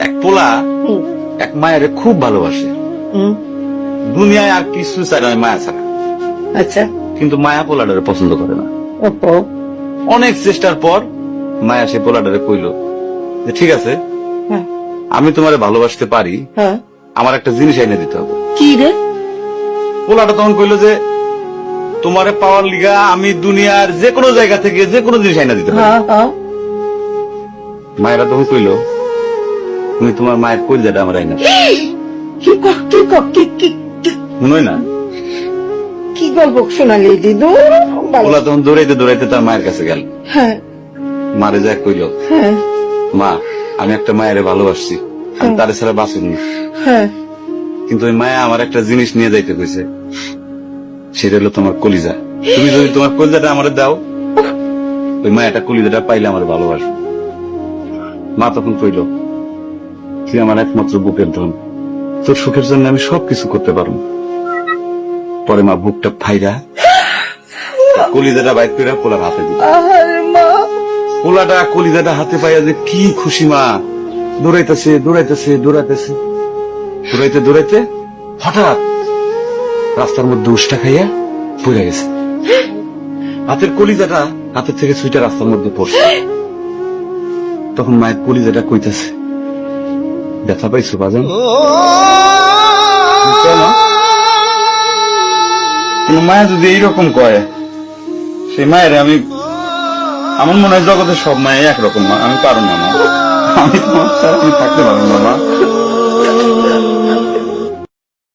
এক পোলা এক মায়ের খুব ভালোবাসে, দুনিয়ায় আর কিছু চাই না মায়া ছাড়া। আচ্ছা, কিন্তু মায়া পোলাটারে পছন্দ করে না। ওপো, অনেক চেষ্টার পর মায়া সে পোলাটারে কইল যে ঠিক আছে, হ্যাঁ আমি তোমারে ভালোবাসতে পারি, হ্যাঁ, আমার একটা জিনিস এনে দিতে হবে। কি রে? পোলাটা তখন কইল যে তোমারে পাওয়ার লিগা আমি দুনিয়ার যে কোনো জায়গা থেকে যে কোনো জিনিস এনে দিতে পারি। হ্যাঁ হ্যাঁ, মায়েরা তখন কইল তুমি তোমার মায়ের কলিজাটা আমার আইনা কি ক- কি ক- কি কি কি- মনে হয় না। কি গল্প শোনালি দিদু? পোলা তখন দৌড়াইতে দৌড়াইতে তার মায়ের কাছে গেল, হ্যাঁ মারে যায় কইল হ্যাঁ মা আমি একটা মায়ের ভালোবাসছি, আমি তারে ছাড়া বাঁচিনি, হ্যাঁ, কিন্তু ওই মায়া আমার একটা জিনিস নিয়ে যাইতে কইছে, সেটা হলো তোমার কলিজা। তুমি যদি তোমার কলিজাটা আমারে দাও, ওই মায়াটা কলিজাটা পাইলে আমার ভালোবাসবে। মা তখন কইল তুই আমার একমাত্র বুকের ধন, তোর সুখের জন্য আমি সবকিছু করতে পারবো। পরে মা বুকটা ফাইরা কলিজাটা বাইর করে পোলার হাতে দিল। আহারে মা, পোলাটা কলিজাটা হাতে পাইয়া যে কি খুশি, মা দৌড়াইতেছে দৌড়াইতেছে দৌড়াইতেছে, দৌড়াইতে দৌড়াইতে হঠাৎ রাস্তার মধ্যে উষ্টা খাইয়া পড়ে গেছে। হাতের কলিজাটা হাতের থেকে ছুইটা রাস্তার মধ্যে পড়ছে। তখন মায়ের কলিজাটা কইতেছে ব্যথা পাইছো বাজান? কোন মায়া যদি এইরকম কয়, সেই মায়ের আমি, আমার মনে হয় জগতের সব মায়ে একরকম, আমি পারো না মা, আমি তোমার ছাড়া আমি থাকতে পারবো না মা।